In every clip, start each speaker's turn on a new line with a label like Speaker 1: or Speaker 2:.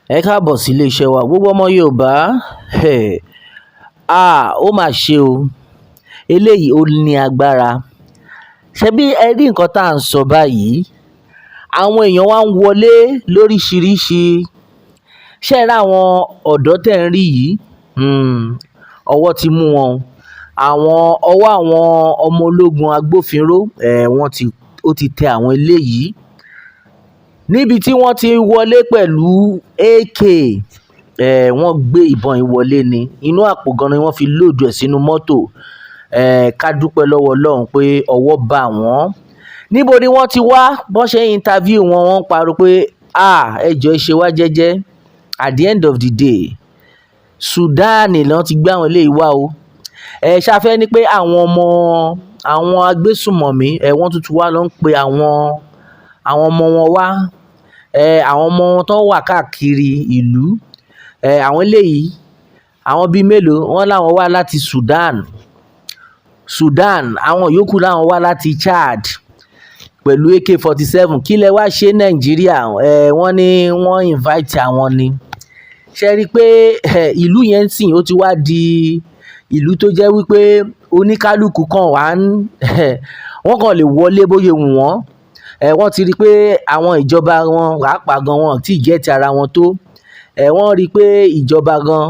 Speaker 1: Ẹ káàbọ̀ sí iléeṣẹ́ wa. Gbogbo ọmọ Yorùbá, ó mà ṣe o. Eléyìí ó ní agbára. Ṣebí ẹ rí nǹkan tá à ń sọ báyìí? Àwọn èèyàn wá ń wọlé lóríṣiríṣi. Ṣé ẹ rí àwọn ọ̀dọ́ tẹ́ ń rí yìí? Ọwọ́ ti mú wọn. Ọwọ́ àwọn ọmọ ológun agbófinró, ó ti tẹ àwọn eléyìí. Níbi tí wọ́n ti wọlé pẹ̀lú AK, wọ́n gbé ìbọn yìí wọlé ni. Inú àpò gan ni wọ́n fi lóòdù ẹ̀ sínú mọ́tò. Ká dúpẹ́ lọ́wọ́ Ọlọ́run pé ọwọ́ bà wọ́n. Níbo ni wọ́n ti wá? Bọ́n ṣe interview wọn, wọ́n ń pariwo pé ẹ jọ̀ọ́ ẹ ṣe wá jẹ́jẹ́. At the end of the day, Sudan ló ti gbé àwọn eléyìí wá o. Ṣafẹ́ ni pé àwọn agbésùmọ̀mí, wọ́n tún ti wá lọ ń pe àwọn ọmọ wọn wá. Àwọn ọmọ wọn tó wà káàkiri ìlú. Àwọn eléyìí, àwọn bíi mélòó, wọ́n láwọn wá láti Sudan, àwọn yòókù láwọn wá láti Chad pẹ̀lú AK-47. Kí lẹ wá ṣe Nàìjíríà? Wọ́n ní wọ́n invite àwọn ni. Ṣé rí i pé ìlú yẹn sìn ó ti wá di ìlú tó jẹ́ wípé oníkálukú kan wọ́n kàn lè wọlé bóyá wù wọ́n. Wọ́n ti rí i pé àwọn ìjọba wọn pàápàá gan wọn tí ì gẹ́ẹ̀tì ara wọn tó. Wọ́n rí i pé ìjọba gan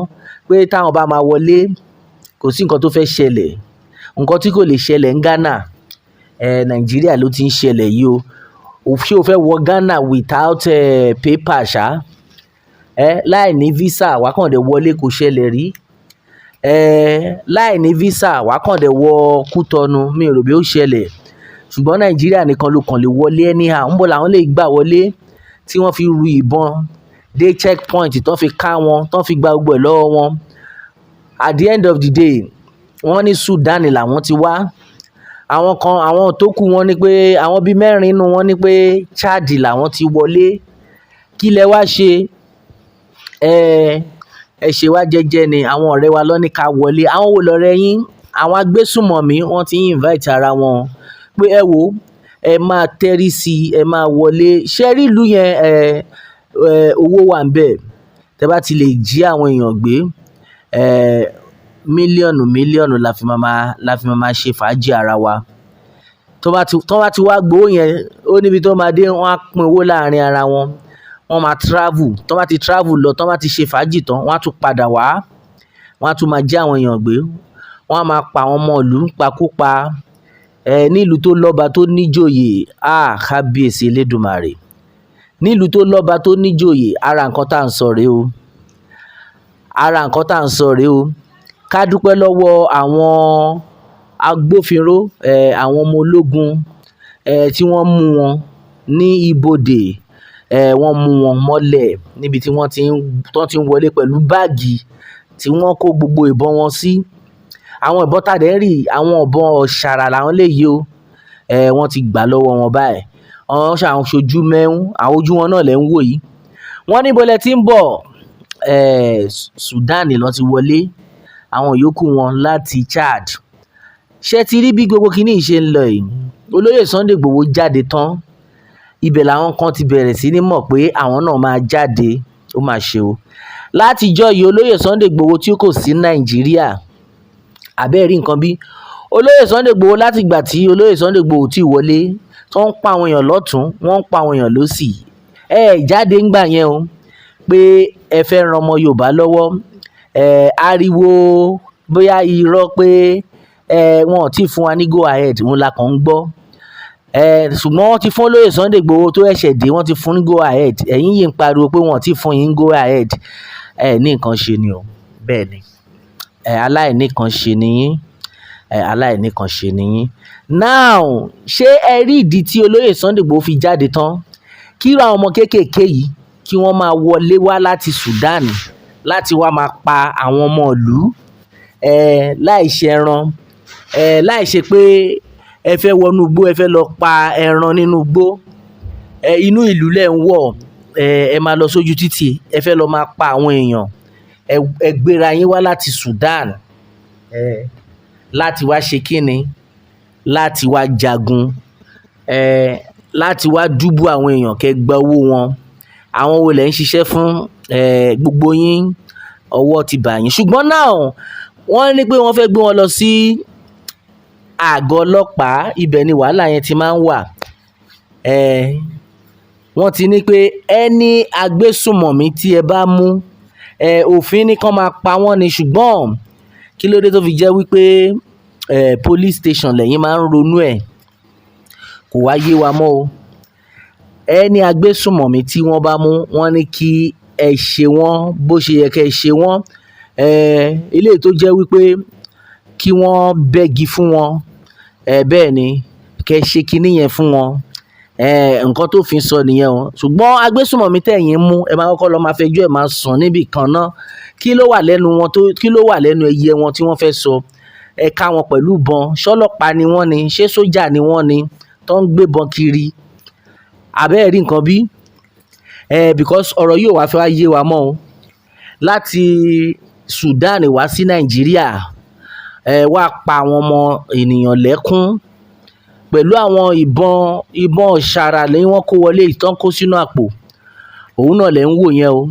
Speaker 1: pé táwọn bá máa wọlé kò sí nǹkan tó fẹ́ ṣẹlẹ̀. Nǹkan tí kò lè ṣẹlẹ̀ ní Ghana, Nàìjíríà ló ti ń ṣẹlẹ̀ yìí o. Ṣé o fẹ́ wọ Ghana without paper ṣá? Láì ní visa wà kàn dé wọlé, kò ṣẹlẹ̀ rí. Láì ní visa wà kàn dé wọ Kútọnu, mi ò rò bí ó ṣẹlẹ̀. Ṣùgbọ́n Nàìjíríà nìkan ló kàn lè wọlé anyhow. Ńbo làwọn lè gbà wọlé tí wọ́n fi ru ìbọn dé checkpoint tán fi ká wọn, tán fi gba gbogbo ẹ̀ lọ́wọ́ wọn. At the end of the day, wọ́n ní Sudan làwọn ti wá. Àwọn tó kù wọ́n ní pé àwọn bíi mẹ́rin nínú wọn ní pé Chad làwọn ti wọlé. Kí lẹ wá ṣe? Ẹ ṣe wá jẹ́jẹ́ ni. Àwọn ọ̀rẹ́ wa ló ní ká wọlé. Àwọn wo lọ̀rẹ́ yín? Àwọn agbésùmọ̀mí wọ́n ti invite ara wọn pé ẹ wò, ẹ máa tẹ́rí sí i, ẹ máa wọlé. Ṣé rí ìlú yẹn, owó wà ńbẹ̀. Tẹ́ bá ti lè jí àwọn èèyàn gbé, mílíọ̀nù la fi máa ṣe fàájì ara wa. Tó bá ti wá gbowó yẹn, ó níbi tó máa dé, wọ́n á pín owó láàrin ara wọn. Wọ́n máa travel. Tó bá ti travel lọ, tó bá ti ṣe fàájì tán, wọ́n á tún padà wá. Wọ́n á tún máa jí àwọn èèyàn gbé. Wọ́n á máa pa àwọn ọmọ ìlú nípakúpa. Nílùú tó lọ́ba tó níjòyè, kábíyèsí Elédùmarè. Nílùú tó lọ́ba tó níjòyè, ara nǹkan tá à ń sọ rèé o. Ara nǹkan tá à ń sọ rèé o. Ká dúpẹ́ lọ́wọ́ àwọn agbófinró, àwọn ọmọ ológun, tí wọ́n mú wọn ní ibodè. Wọ́n mú wọn mọ́lẹ̀ níbi tí wọ́n ti ń wọlé pẹ̀lú báàgì tí wọ́n kó gbogbo ìbọn wọn sí. Àwọn ìbọn tàdé rí, àwọn ìbọn ọ̀ṣàrà làwọn léyìí o. Wọ́n ti gbà lọ́wọ́ wọn báyìí. Wọ́n ṣà ń ṣojú mẹ́ún, àwọn ojú wọn náà lẹ̀ ń wò yìí. Wọ́n níbo lẹ ti ń bọ̀? Sudan ló ti wọlé. Àwọn yòókù wọn láti Chad. Ṣé ti rí bí gbogbo kinní yìí ṣe ń lọ yìí? Olóyè Sunday Igboho jáde tán. Ibẹ̀ làwọn kan ti bẹ̀rẹ̀ sí ní mọ̀ pé àwọn náà máa jáde. Ó mà ṣe o. Látijọ́ yìí olóyè Sunday Igboho tí kò sí Nàìjíríà. Àbẹ́ẹ̀ rí nǹkan bí? Olóyè Sunday Igboho láti ìgbà tí olóyè Sunday Igboho ti wọlé, tó ń pa àwọn èèyàn lọ́tùn, wọ́n ń pa àwọn èèyàn lósì. Jáde ńgbà yẹn o pé ẹ fẹ́ ran ọmọ Yorùbá lọ́wọ́. Ariwo bóyá irọ́ pé wọn ò tí ì fún wa ní go ahead, òun la kàn ń gbọ́. Ṣùgbọ́n wọ́n ti fún olóyè Sunday Igboho tó ẹ̀ṣẹ̀ dé, wọ́n ti fún ní go ahead. Ẹ̀yin yìí ń pariwo pé wọn ò tí ì fún yín go ahead. Ní nǹkan ṣe ni o. Bẹ́ẹ̀ ni. Aláìní kan ṣe ni yín. Aláìní kan ṣe ni yín. Now, ṣé ẹ rí ìdí tí olóyè Sunday Igboho fi jáde tán? Kí irú àwọn ọmọ kéékèèké yìí kí wọ́n máa wọlé wá láti Sudan láti wá máa pa àwọn ọmọ ìlú, láì ṣe ẹran, láì ṣe pé ẹ fẹ́ wọnú igbó, ẹ fẹ́ lọ pa ẹran nínú igbó. Inú ìlú lẹ̀ ń wọ̀, ẹ máa lọ sójú títì, ẹ fẹ́ lọ máa pa àwọn èèyàn. Ẹ gbéra yín wá láti Sudan, láti wá ṣe kíni? Láti wá jagun, láti wá dúbú àwọn èèyàn kẹ́ gba owó wọn. Àwọn wo lẹ̀ ń ṣiṣẹ́ fún? gbogbo yín ọwọ́ ti bà yín. Ṣùgbọ́n náà wọ́n ní pé wọ́n fẹ́ gbé wọn lọ sí àgọ́ ọlọ́pàá, ibẹ̀ ni wàhálà yẹn ti máa ń wà. Wọ́n ti ní pé ẹni agbésùmọ̀mí tí ẹ bá mú, òfin ní kán máa pa wọ́n ni, ṣùgbọ́n kí ló dé tó fi jẹ́ wípé police station lẹ́yìn máa ń ronú ẹ̀? Kò wá yé wa mọ́ o. Ẹni agbésùmọ̀mí tí wọ́n bá mú, wọ́n ní kí ẹ ṣe wọ́n bó ṣe yẹ kẹ́ ẹ ṣe wọ́n. Eléyìí tó jẹ́ wípé kí wọ́n bẹ́gi fún wọn, bẹ́ẹ̀ ni kẹ́ ẹ ṣe kinní yẹn fún wọn. Nǹkan tófin sọ nìyẹn o. Ṣùgbọ́n agbésùmọ̀mí tẹ̀yin mú, ẹ máa kọ́kọ́ lọ máa fẹjọ́ ẹ̀ máa sùn níbì kan ná. Kí ló wà lẹ́nu wọn kí ló wà lẹ́nu ẹyẹ wọn tí wọ́n fẹ́ sọ? Ẹ ká wọn pẹ̀lú ìbọn, ṣọ́lọ́pàá ni wọ́n ni, ṣé sójà ni wọ́n ni tó ń gbébọn kiri? Àbẹ́ẹ̀ rí nǹkan bí? Because ọ̀rọ̀ yìí ò wá fẹ́ wá yé wa mọ́ o. Láti Sudan wá sí Nàìjíríà, wá pa àwọn ọmọ ènìyàn lẹ́kún pẹ̀lú àwọn ìbọn ọ̀ṣàrà lẹ́yìn wọ́n kó wọlé ìtàn kó sínú àpò. Òun náà lẹ̀ ń wò yẹn o.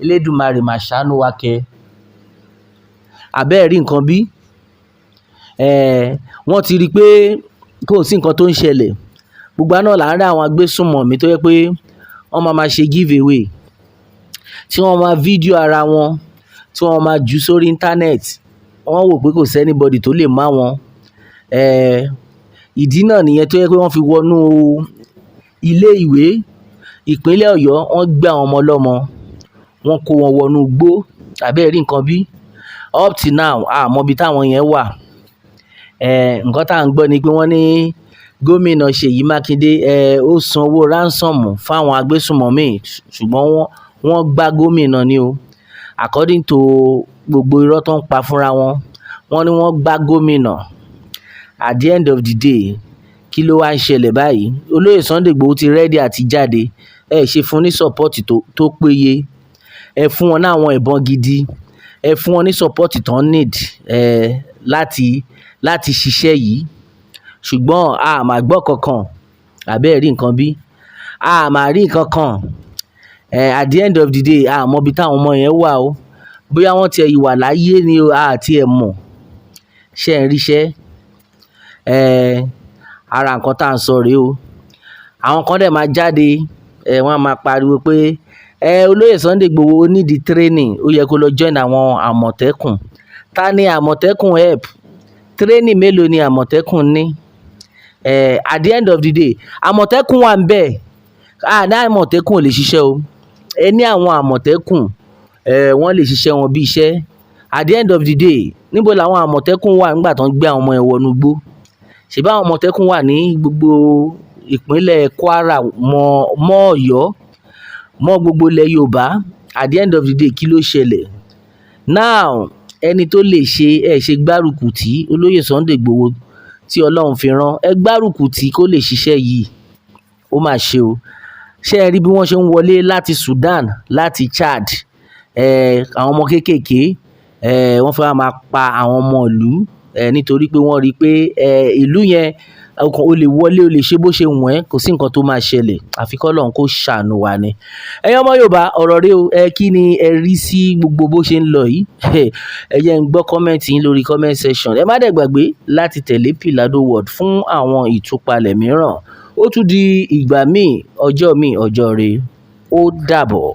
Speaker 1: Elédùmarè mà ṣàánú wa kẹ́. Àbẹ́ẹ̀ rí nǹkan bí? Wọ́n ti rí i pé kò sí nǹkan tó ń ṣẹlẹ̀. Gbogbo wa náà là ń rí àwọn agbésùmọ̀mí tó jẹ́ pé wọ́n máa ṣe give away, tí wọ́n máa fídíò ara wọn, tí wọ́n máa jù sórí íńtánẹ́ẹ̀tì. Wọ́n wò pé kò sí anybody tó lè má wọn. Ìdí náà nìyẹn tó jẹ́ pé wọ́n fi wọnú ilé ìwé ìpínlẹ̀ Ọ̀yọ́, wọ́n gbé àwọn ọmọ ọlọ́mọ, wọ́n kó wọn wọnú igbó. Àbẹ́ẹ̀ rí nǹkan bí? Up till now àmọ́ ibi táwọn yẹn wà. Nǹkan tá à ń gbọ́ ni pé wọ́n ní gómìnà Ṣèyí Mákindé ó san owó ransom fáwọn agbésùmọ̀mí, ṣùgbọ́n wọ́n gbá gómìnà ni o. According to gbogbo irọ́ tó ń pa fúnra wọn, wọ́n ní wọ́n gbá gómìnà. At the end of the day, kí ló wá ń ṣẹlẹ̀ báyìí? Olóyè Sunday Igboho ti rẹ́dí àti jáde. Ẹ ṣe fún ní support tó péye. Ẹ fún wọn ní àwọn ìbọn gidi. Ẹ fún wọn ní support tó ń need láti ṣiṣẹ́ yìí. Ṣùgbọ́n a máa gbọ́ kankan. Àbẹ́ẹ̀ rí nǹkan bí? A máa rí nǹkan kan. At the end of the day, a mọ ibi táwọn ọmọ yẹn wà o. Bóyá wọ́n tiẹ̀ ìwà láyé ni o, a ti ẹ̀ mọ̀. Ṣé ẹ ríṣẹ́? Ara nǹkan tá à ń sọ rèé o. Àwọn kan dẹ̀ máa jáde, wọ́n á máa pariwo pé olóyè Sunday Igboho need training, ó yẹ kó lọ join àwọn Àmọ̀tẹ́kùn. Ta ni Àmọ̀tẹ́kùn help? Training mélòó ni Àmọ̀tẹ́kùn ní? At the end of the day, Àmọ̀tẹ́kùn wà ń bẹ̀. Ní Àmọ̀tẹ́kùn ò lè ṣiṣẹ́ o. Ní àwọn Àmọ̀tẹ́kùn wọ́n lè ṣiṣẹ́ wọn bí iṣẹ́. At the end of the day, níbo làwọn Àmọ̀tẹ́kùn wà nígbà tó ń gbé àwọn ọmọ ẹ̀ wọnú igbó? Ṣèbí àwọn Àmọ̀tẹ́kùn wà ní gbogbo ìpínlẹ̀ Kwara mọ́ Ọ̀yọ́, mọ́ gbogbo ilẹ̀ Yorùbá. At the end of the day, kí ló ṣẹlẹ̀? Now, ẹni tó lè ṣe gbárùkù tí olóyè Sunday Igboho tí Ọlọ́run fi rán, ẹ gbárùkù tí kó lè ṣiṣẹ́ yìí. Ó mà ṣe o. Ṣé ẹ rí bí wọ́n ṣe ń wọlé láti Sudan, láti Chad? Àwọn ọmọ kéékèèké, wọ́n fẹ́ máa pa àwọn ọmọ ìlú nítorí pé wọ́n rí i pé ìlú yẹn o lè wọlé, o lè ṣe bó ṣe wù ẹ́, kò sí nǹkan tó máa ṣẹlẹ̀. Àfi k'Ọlọ́run kó ṣàánú wa ni. Ẹ̀yin ọmọ Yorùbá, ọ̀rọ̀ rèé o. Kí ni ẹ rí sí gbogbo bó ṣe ń lọ yìí? Ẹ jẹ́ n gbọ́ comment yín lórí comment section. Ẹ má dẹ̀ gbàgbé láti tẹ̀lé Pilado World fún àwọn ìtúpalẹ̀ mìíràn. Ó tún di ìgbà míì, ọjọ́ ire. Ó dàbọ̀.